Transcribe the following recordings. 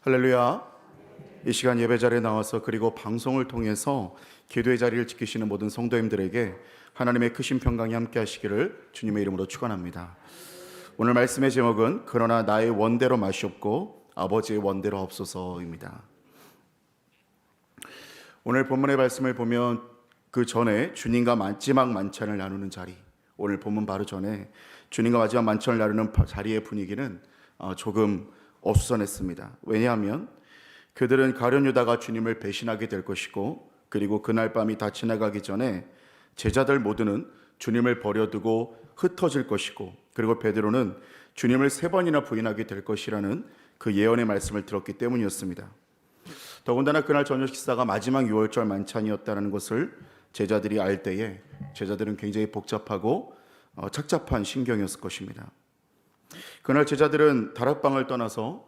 할렐루야. 이 시간 예배 자리에 나와서 그리고 방송을 통해서 기도의 자리를 지키시는 모든 성도님들에게 하나님의 크신 평강이 함께 하시기를 주님의 이름으로 축원합니다. 오늘 말씀의 제목은 그러나 나의 원대로 마시옵고 아버지의 원대로 없소서입니다. 오늘 본문의 말씀을 보면 그 전에 주님과 마지막 만찬을 나누는 자리, 오늘 본문 바로 전에 주님과 마지막 만찬을 나누는 자리의 분위기는 조금 어수선했습니다. 왜냐하면 그들은 가룟 유다가 주님을 배신하게 될 것이고, 그리고 그날 밤이 다 지나가기 전에 제자들 모두는 주님을 버려두고 흩어질 것이고, 그리고 베드로는 주님을 3번이나 부인하게 될 것이라는 그 예언의 말씀을 들었기 때문이었습니다. 더군다나 그날 저녁 식사가 마지막 유월절 만찬이었다는 것을 제자들이 알 때에 제자들은 굉장히 복잡하고 착잡한 심경이었을 것입니다. 그날 제자들은 다락방을 떠나서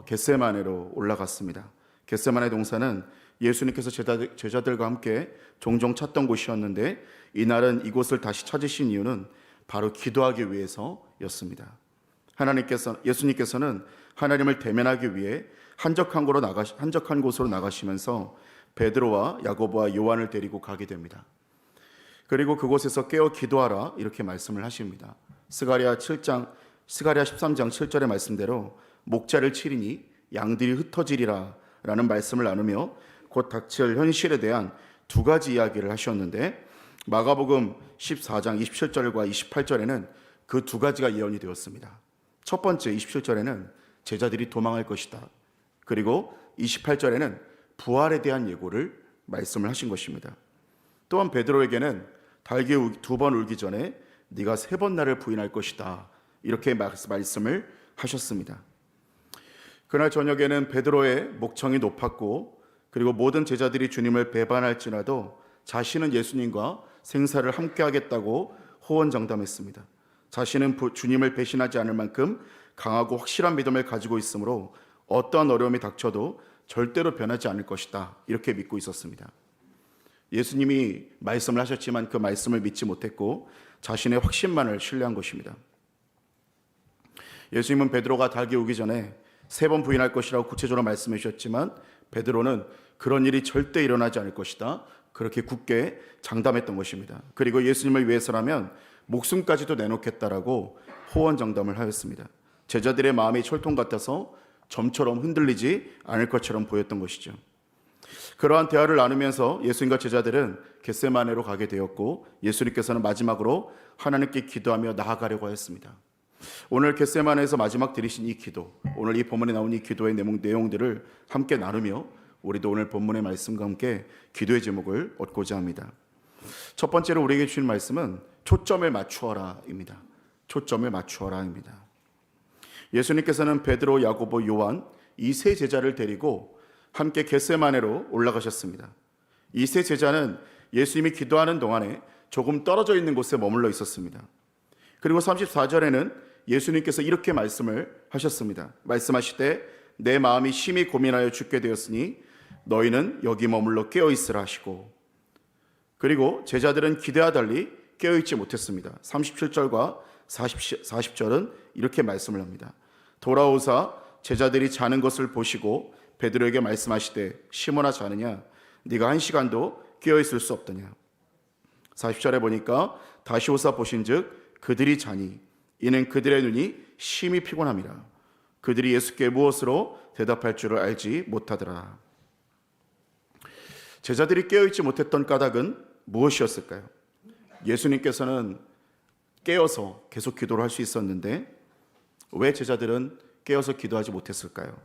겟세마네로 올라갔습니다. 겟세마네 동산은 예수님께서 제자들과 함께 종종 찾던 곳이었는데, 이날은 이곳을 다시 찾으신 이유는 바로 기도하기 위해서였습니다. 예수님께서는 하나님을 대면하기 위해 한적한 곳으로 나가시면서 베드로와 야고보와 요한을 데리고 가게 됩니다. 그리고 그곳에서 깨어 기도하라 이렇게 말씀을 하십니다. 스가랴 13장 7절의 말씀대로 목자를 치리니 양들이 흩어지리라 라는 말씀을 나누며 곧 닥칠 현실에 대한 2가지 이야기를 하셨는데, 마가복음 14장 27절과 28절에는 그 2가지가 예언이 되었습니다. 첫 번째 27절에는 제자들이 도망할 것이다. 그리고 28절에는 부활에 대한 예고를 말씀을 하신 것입니다. 또한 베드로에게는 달기 2번 울기 전에 네가 3번 나를 부인할 것이다 이렇게 말씀을 하셨습니다. 그날 저녁에는 베드로의 목청이 높았고, 그리고 모든 제자들이 주님을 배반할지라도 자신은 예수님과 생사를 함께 하겠다고 호언장담했습니다. 자신은 주님을 배신하지 않을 만큼 강하고 확실한 믿음을 가지고 있으므로 어떠한 어려움이 닥쳐도 절대로 변하지 않을 것이다 이렇게 믿고 있었습니다. 예수님이 말씀을 하셨지만 그 말씀을 믿지 못했고 자신의 확신만을 신뢰한 것입니다. 예수님은 베드로가 닭이 오기 전에 3번 부인할 것이라고 구체적으로 말씀해 주셨지만, 베드로는 그런 일이 절대 일어나지 않을 것이다 그렇게 굳게 장담했던 것입니다. 그리고 예수님을 위해서라면 목숨까지도 내놓겠다라고 호언장담을 하였습니다. 제자들의 마음이 철통 같아서 점처럼 흔들리지 않을 것처럼 보였던 것이죠. 그러한 대화를 나누면서 예수님과 제자들은 겟세마네로 가게 되었고, 예수님께서는 마지막으로 하나님께 기도하며 나아가려고 하였습니다. 오늘 겟세마네에서 마지막 드리신 이 기도, 오늘 이 본문에 나온 이 기도의 내용들을 함께 나누며 우리도 오늘 본문의 말씀과 함께 기도의 제목을 얻고자 합니다. 첫 번째로 우리에게 주신 말씀은 초점을 맞추어라입니다. 초점을 맞추어라입니다. 예수님께서는 베드로, 야고보, 요한 이 3 제자를 데리고 함께 겟세마네로 올라가셨습니다. 이 3 제자는 예수님이 기도하는 동안에 조금 떨어져 있는 곳에 머물러 있었습니다. 그리고 34절에는 예수님께서 이렇게 말씀을 하셨습니다. 말씀하시되 내 마음이 심히 고민하여 죽게 되었으니 너희는 여기 머물러 깨어있으라 하시고, 그리고 제자들은 기대와 달리 깨어있지 못했습니다. 37절과 40절은 이렇게 말씀을 합니다. 돌아오사 제자들이 자는 것을 보시고 베드로에게 말씀하시되 시몬아 자느냐? 네가 1시간도 깨어있을 수 없더냐? 40절에 보니까 다시 오사 보신즉 그들이 자니 이는 그들의 눈이 심히 피곤함이라. 그들이 예수께 무엇으로 대답할 줄을 알지 못하더라. 제자들이 깨어있지 못했던 까닭은 무엇이었을까요? 예수님께서는 깨어서 계속 기도를 할 수 있었는데 왜 제자들은 깨어서 기도하지 못했을까요?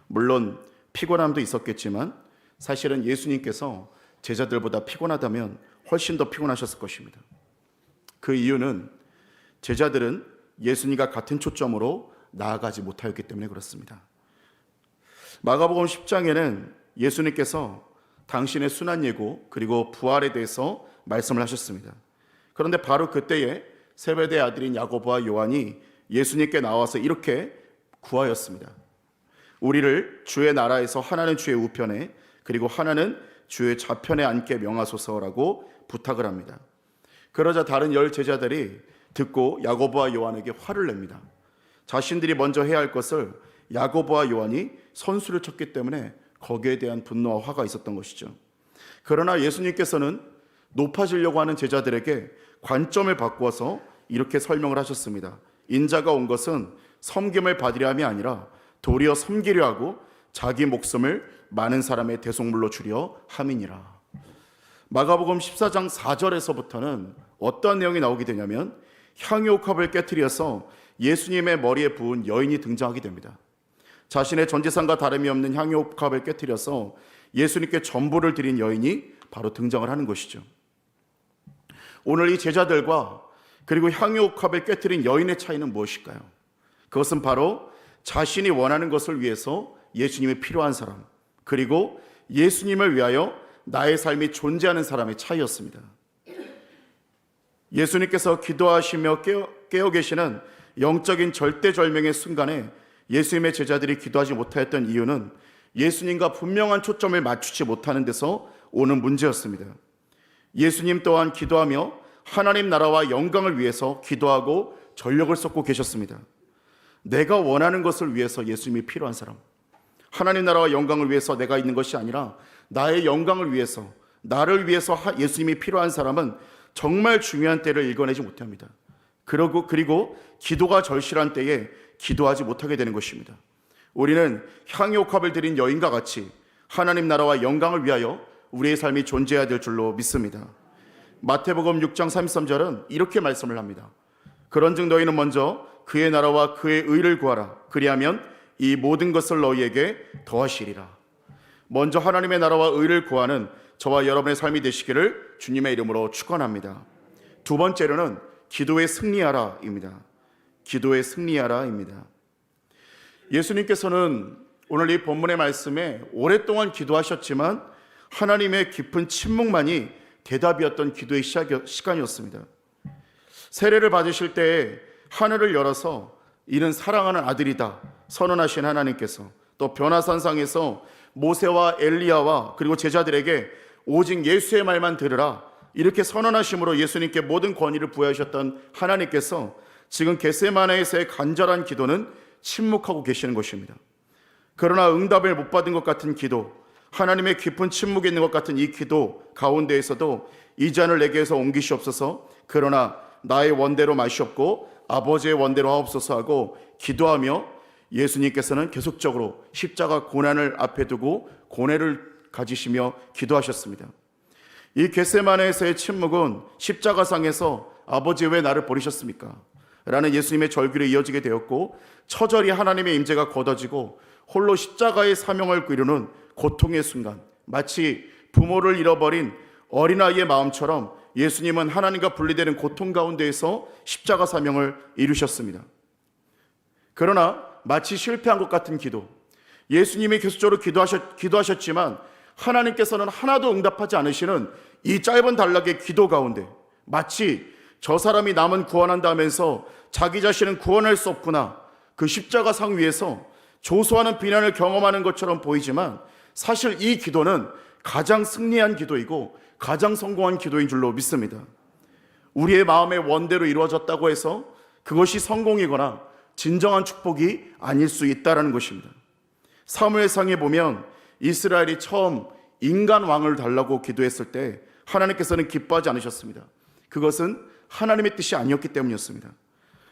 물론 피곤함도 있었겠지만 사실은 예수님께서 제자들보다 피곤하다면 훨씬 더 피곤하셨을 것입니다. 그 이유는 제자들은 예수님과 같은 초점으로 나아가지 못하였기 때문에 그렇습니다. 마가복음 10장에는 예수님께서 당신의 순환 예고 그리고 부활에 대해서 말씀을 하셨습니다. 그런데 바로 그때에 세베대의 아들인 야고보와 요한이 예수님께 나와서 이렇게 구하였습니다. 우리를 주의 나라에서 하나는 주의 우편에 그리고 하나는 주의 좌편에 앉게 명하소서라고 부탁을 합니다. 그러자 다른 10 제자들이 듣고 야고보와 요한에게 화를 냅니다. 자신들이 먼저 해야 할 것을 야고보와 요한이 선수를 쳤기 때문에 거기에 대한 분노와 화가 있었던 것이죠. 그러나 예수님께서는 높아지려고 하는 제자들에게 관점을 바꾸어서 이렇게 설명을 하셨습니다. 인자가 온 것은 섬김을 받으려 함이 아니라 도리어 섬기려 하고 자기 목숨을 많은 사람의 대속물로 주려 함이니라. 마가복음 14장 4절에서부터는 어떠한 내용이 나오게 되냐면 향유옥합을 깨트려서 예수님의 머리에 부은 여인이 등장하게 됩니다. 자신의 전재산과 다름이 없는 향유옥합을 깨트려서 예수님께 전부를 드린 여인이 바로 등장을 하는 것이죠. 오늘 이 제자들과 그리고 향유옥합을 깨트린 여인의 차이는 무엇일까요? 그것은 바로 자신이 원하는 것을 위해서 예수님이 필요한 사람, 그리고 예수님을 위하여 나의 삶이 존재하는 사람의 차이였습니다. 예수님께서 기도하시며 깨어 계시는 영적인 절대절명의 순간에 예수님의 제자들이 기도하지 못하였던 이유는 예수님과 분명한 초점을 맞추지 못하는 데서 오는 문제였습니다. 예수님 또한 기도하며 하나님 나라와 영광을 위해서 기도하고 전력을 쏟고 계셨습니다. 내가 원하는 것을 위해서 예수님이 필요한 사람, 하나님 나라와 영광을 위해서 내가 있는 것이 아니라 나의 영광을 위해서, 나를 위해서 예수님이 필요한 사람은 정말 중요한 때를 읽어내지 못합니다. 그리고 기도가 절실한 때에 기도하지 못하게 되는 것입니다. 우리는 향유옥합을 드린 여인과 같이 하나님 나라와 영광을 위하여 우리의 삶이 존재해야 될 줄로 믿습니다. 마태복음 6장 33절은 이렇게 말씀을 합니다. 그런즉 너희는 먼저 그의 나라와 그의 의를 구하라. 그리하면 이 모든 것을 너희에게 더하시리라. 먼저 하나님의 나라와 의를 구하는 저와 여러분의 삶이 되시기를 주님의 이름으로 축원합니다. 두 번째로는 기도에 승리하라입니다. 기도에 승리하라입니다. 예수님께서는 오늘 이 본문의 말씀에 오랫동안 기도하셨지만 하나님의 깊은 침묵만이 대답이었던 기도의 시간이었습니다. 세례를 받으실 때에 하늘을 열어서 이는 사랑하는 아들이다 선언하신 하나님께서 또 변화산상에서 모세와 엘리야와 그리고 제자들에게 오직 예수의 말만 들으라 이렇게 선언하심으로 예수님께 모든 권위를 부여하셨던 하나님께서 지금 겟세마네에서의 간절한 기도는 침묵하고 계시는 것입니다. 그러나 응답을 못 받은 것 같은 기도, 하나님의 깊은 침묵에 있는 것 같은 이 기도 가운데에서도 이 잔을 내게서 옮기시옵소서, 그러나 나의 원대로 마시옵고 아버지의 원대로 하옵소서 하고 기도하며 예수님께서는 계속적으로 십자가 고난을 앞에 두고 고뇌를 가지시며 기도하셨습니다. 이 겟세마네에서의 침묵은 십자가상에서 아버지 왜 나를 버리셨습니까? 라는 예수님의 절규로 이어지게 되었고 처절히 하나님의 임재가 걷어지고 홀로 십자가의 사명을 이루는 고통의 순간, 마치 부모를 잃어버린 어린아이의 마음처럼 예수님은 하나님과 분리되는 고통 가운데에서 십자가 사명을 이루셨습니다. 그러나 마치 실패한 것 같은 기도, 예수님이 계속적으로 기도하셨지만 하나님께서는 하나도 응답하지 않으시는 이 짧은 단락의 기도 가운데 마치 저 사람이 남은 구원한다 하면서 자기 자신은 구원할 수 없구나, 그 십자가 상 위에서 조소하는 비난을 경험하는 것처럼 보이지만 사실 이 기도는 가장 승리한 기도이고 가장 성공한 기도인 줄로 믿습니다. 우리의 마음의 원대로 이루어졌다고 해서 그것이 성공이거나 진정한 축복이 아닐 수 있다는 것입니다. 사무엘상에 보면 이스라엘이 처음 인간 왕을 달라고 기도했을 때 하나님께서는 기뻐하지 않으셨습니다. 그것은 하나님의 뜻이 아니었기 때문이었습니다.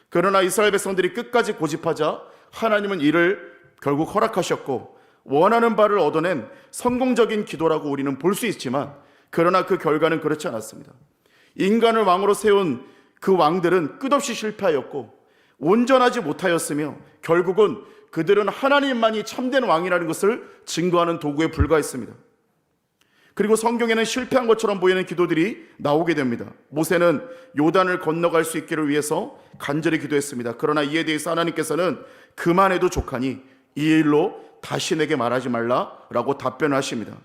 그러나 이스라엘 백성들이 끝까지 고집하자 하나님은 이를 결국 허락하셨고 원하는 바를 얻어낸 성공적인 기도라고 우리는 볼 수 있지만 그러나 그 결과는 그렇지 않았습니다. 인간을 왕으로 세운 그 왕들은 끝없이 실패하였고 온전하지 못하였으며 결국은 그들은 하나님만이 참된 왕이라는 것을 증거하는 도구에 불과했습니다. 그리고 성경에는 실패한 것처럼 보이는 기도들이 나오게 됩니다. 모세는 요단을 건너갈 수 있기를 위해서 간절히 기도했습니다. 그러나 이에 대해서 하나님께서는 그만해도 족하니 이 일로 다시 내게 말하지 말라라고 답변을 하십니다.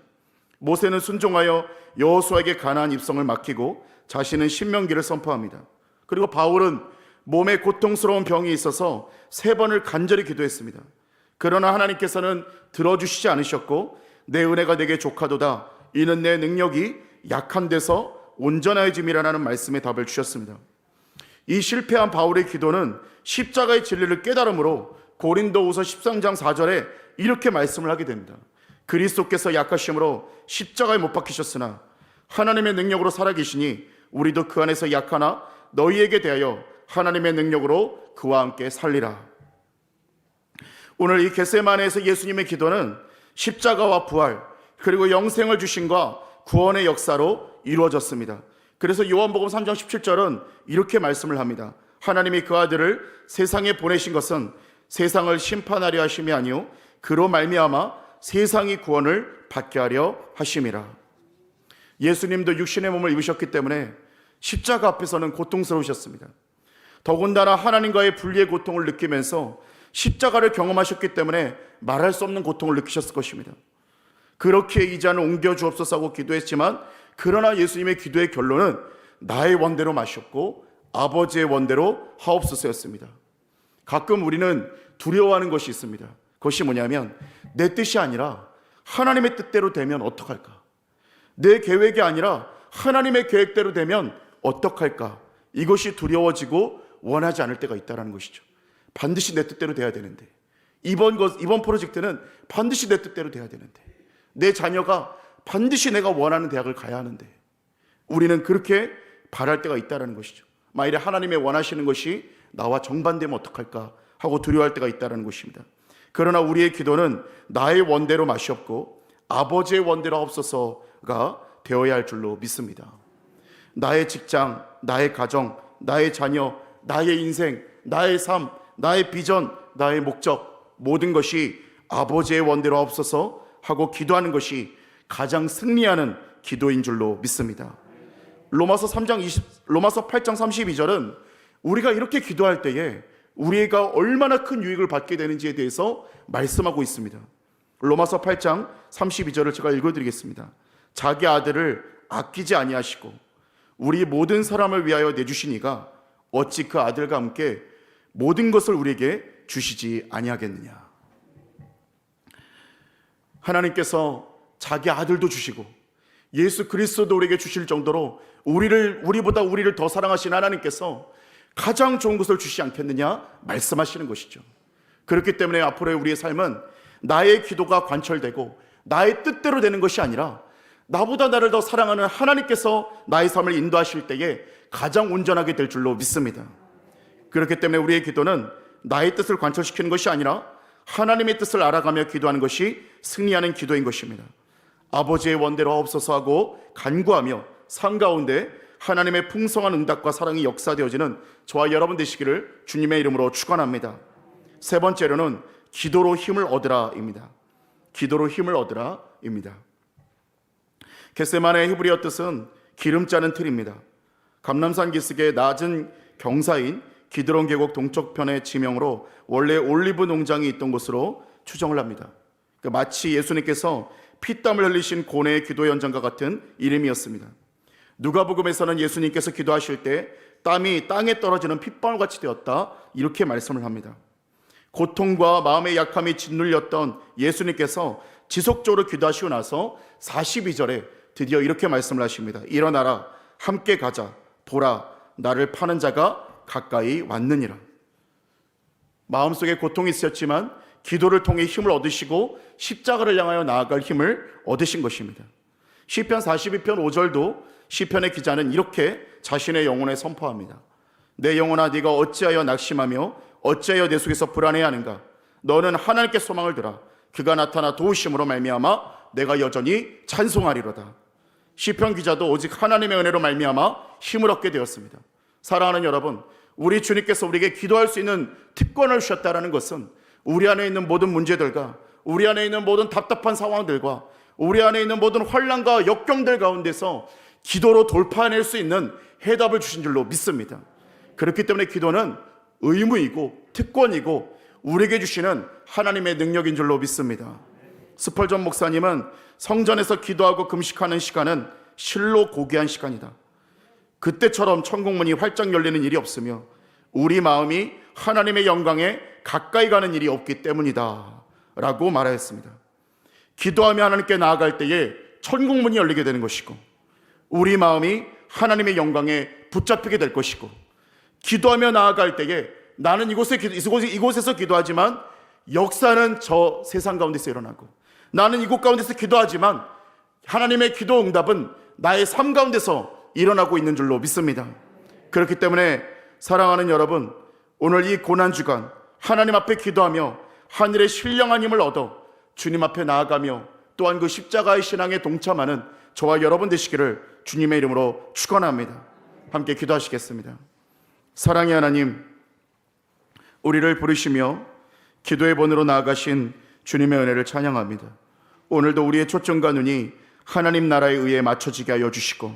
모세는 순종하여 여호수아에게 가나안 입성을 맡기고 자신은 신명기를 선포합니다. 그리고 바울은 몸에 고통스러운 병이 있어서 3번을 간절히 기도했습니다. 그러나 하나님께서는 들어주시지 않으셨고 내 은혜가 내게 족하도다, 이는 내 능력이 약한 데서 온전해짐이라는 말씀에 답을 주셨습니다. 이 실패한 바울의 기도는 십자가의 진리를 깨달음으로 고린도후서 13장 4절에 이렇게 말씀을 하게 됩니다. 그리스도께서 약하심으로 십자가에 못 박히셨으나 하나님의 능력으로 살아계시니 우리도 그 안에서 약하나 너희에게 대하여 하나님의 능력으로 그와 함께 살리라. 오늘 이 겟세마네에서 예수님의 기도는 십자가와 부활 그리고 영생을 주심과 구원의 역사로 이루어졌습니다. 그래서 요한복음 3장 17절은 이렇게 말씀을 합니다. 하나님이 그 아들을 세상에 보내신 것은 세상을 심판하려 하심이 아니요 그로 말미암아 세상이 구원을 받게 하려 하심이라. 예수님도 육신의 몸을 입으셨기 때문에 십자가 앞에서는 고통스러우셨습니다. 더군다나 하나님과의 분리의 고통을 느끼면서 십자가를 경험하셨기 때문에 말할 수 없는 고통을 느끼셨을 것입니다. 그렇게 이 잔을 옮겨주옵소서 하고 기도했지만 그러나 예수님의 기도의 결론은 나의 원대로 마셨고 아버지의 원대로 하옵소서였습니다. 가끔 우리는 두려워하는 것이 있습니다. 그것이 뭐냐면 내 뜻이 아니라 하나님의 뜻대로 되면 어떡할까? 내 계획이 아니라 하나님의 계획대로 되면 어떡할까? 이것이 두려워지고 원하지 않을 때가 있다는 것이죠. 반드시 내 뜻대로 돼야 되는데 이번 프로젝트는 반드시 내 뜻대로 돼야 되는데 내 자녀가 반드시 내가 원하는 대학을 가야 하는데 우리는 그렇게 바랄 때가 있다는 것이죠. 만일에 하나님의 원하시는 것이 나와 정반되면 어떡할까 하고 두려워할 때가 있다는 것입니다. 그러나 우리의 기도는 나의 원대로 마시옵고 아버지의 원대로 하옵소서가 되어야 할 줄로 믿습니다. 나의 직장, 나의 가정, 나의 자녀, 나의 인생, 나의 삶, 나의 비전, 나의 목적 모든 것이 아버지의 원대로 하옵소서 하고 기도하는 것이 가장 승리하는 기도인 줄로 믿습니다. 로마서 8장 32절은 우리가 이렇게 기도할 때에 우리가 얼마나 큰 유익을 받게 되는지에 대해서 말씀하고 있습니다. 로마서 8장 32절을 제가 읽어드리겠습니다. 자기 아들을 아끼지 아니하시고 우리 모든 사람을 위하여 내주시니가 어찌 그 아들과 함께 모든 것을 우리에게 주시지 아니하겠느냐. 하나님께서 자기 아들도 주시고 예수 그리스도도 우리에게 주실 정도로 우리보다 우리를 더 사랑하신 하나님께서 가장 좋은 것을 주시지 않겠느냐 말씀하시는 것이죠. 그렇기 때문에 앞으로의 우리의 삶은 나의 기도가 관철되고 나의 뜻대로 되는 것이 아니라 나보다 나를 더 사랑하는 하나님께서 나의 삶을 인도하실 때에 가장 온전하게 될 줄로 믿습니다. 그렇기 때문에 우리의 기도는 나의 뜻을 관철시키는 것이 아니라 하나님의 뜻을 알아가며 기도하는 것이 승리하는 기도인 것입니다. 아버지의 원대로 하옵소서 하고 간구하며 삶 가운데 하나님의 풍성한 응답과 사랑이 역사되어지는 저와 여러분 되시기를 주님의 이름으로 축원합니다. 세 번째로는 기도로 힘을 얻으라입니다. 기도로 힘을 얻으라입니다. 겟세마네의 히브리어 뜻은 기름 짜는 틀입니다. 감람산 기슭의 낮은 경사인 기드론 계곡 동쪽편의 지명으로 원래 올리브 농장이 있던 곳으로 추정을 합니다. 마치 예수님께서 피땀을 흘리신 고뇌의 기도 현장과 같은 이름이었습니다. 누가복음에서는 예수님께서 기도하실 때 땀이 땅에 떨어지는 핏방울같이 되었다 이렇게 말씀을 합니다. 고통과 마음의 약함이 짓눌렸던 예수님께서 지속적으로 기도하시고 나서 42절에 드디어 이렇게 말씀을 하십니다. 일어나라 함께 가자 보라 나를 파는 자가 가까이 왔느니라. 마음속에 고통이 있었지만 기도를 통해 힘을 얻으시고 십자가를 향하여 나아갈 힘을 얻으신 것입니다. 시편 42편 5절도 시편의 기자는 이렇게 자신의 영혼에 선포합니다. 내 영혼아 네가 어찌하여 낙심하며 어찌하여 내 속에서 불안해하는가. 너는 하나님께 소망을 두라. 그가 나타나 도우심으로 말미암아 내가 여전히 찬송하리로다. 시편 기자도 오직 하나님의 은혜로 말미암아 힘을 얻게 되었습니다. 사랑하는 여러분, 우리 주님께서 우리에게 기도할 수 있는 특권을 주셨다는 것은 우리 안에 있는 모든 문제들과 우리 안에 있는 모든 답답한 상황들과 우리 안에 있는 모든 환난과 역경들 가운데서 기도로 돌파해낼 수 있는 해답을 주신 줄로 믿습니다. 그렇기 때문에 기도는 의무이고 특권이고 우리에게 주시는 하나님의 능력인 줄로 믿습니다. 스펄전 목사님은 성전에서 기도하고 금식하는 시간은 실로 고귀한 시간이다. 그때처럼 천국문이 활짝 열리는 일이 없으며 우리 마음이 하나님의 영광에 가까이 가는 일이 없기 때문이다 라고 말하였습니다. 기도하며 하나님께 나아갈 때에 천국문이 열리게 되는 것이고 우리 마음이 하나님의 영광에 붙잡히게 될 것이고 기도하며 나아갈 때에 나는 이곳에서 기도하지만 역사는 저 세상 가운데서 일어나고, 나는 이곳 가운데서 기도하지만 하나님의 기도 응답은 나의 삶 가운데서 일어나고 있는 줄로 믿습니다. 그렇기 때문에 사랑하는 여러분, 오늘 이 고난주간 하나님 앞에 기도하며 하늘의 신령한 힘을 얻어 주님 앞에 나아가며 또한 그 십자가의 신앙에 동참하는 저와 여러분 되시기를 주님의 이름으로 축원합니다. 함께 기도하시겠습니다. 사랑의 하나님, 우리를 부르시며 기도의 본으로 나아가신 주님의 은혜를 찬양합니다. 오늘도 우리의 초점과 눈이 하나님 나라에 의해 맞춰지게 하여 주시고,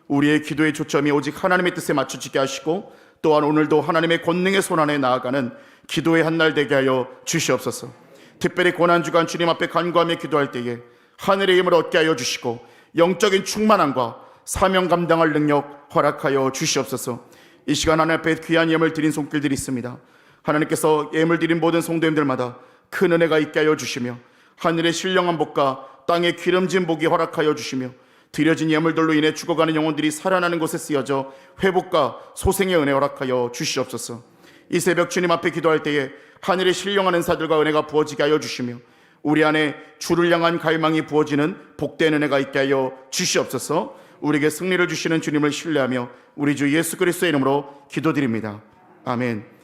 우리의 기도의 초점이 오직 하나님의 뜻에 맞춰지게 하시고, 또한 오늘도 하나님의 권능의 손안에 나아가는 기도의 한날 되게 하여 주시옵소서. 특별히 고난주간 주님 앞에 간구하며 기도할 때에 하늘의 힘을 얻게 하여 주시고, 영적인 충만함과 사명 감당할 능력 허락하여 주시옵소서. 이 시간 하나님 앞에 귀한 예물 드린 손길들이 있습니다. 하나님께서 예물 드린 모든 성도님들마다 큰 은혜가 있게 하여 주시며, 하늘의 신령한 복과 땅의 기름진 복이 허락하여 주시며, 드려진 예물들로 인해 죽어가는 영혼들이 살아나는 곳에 쓰여져 회복과 소생의 은혜 허락하여 주시옵소서. 이 새벽 주님 앞에 기도할 때에 하늘의 신령한 은사들과 은혜가 부어지게 하여 주시며, 우리 안에 주를 향한 갈망이 부어지는 복된 은혜가 있게 하여 주시옵소서. 우리에게 승리를 주시는 주님을 신뢰하며 우리 주 예수 그리스도의 이름으로 기도드립니다. 아멘.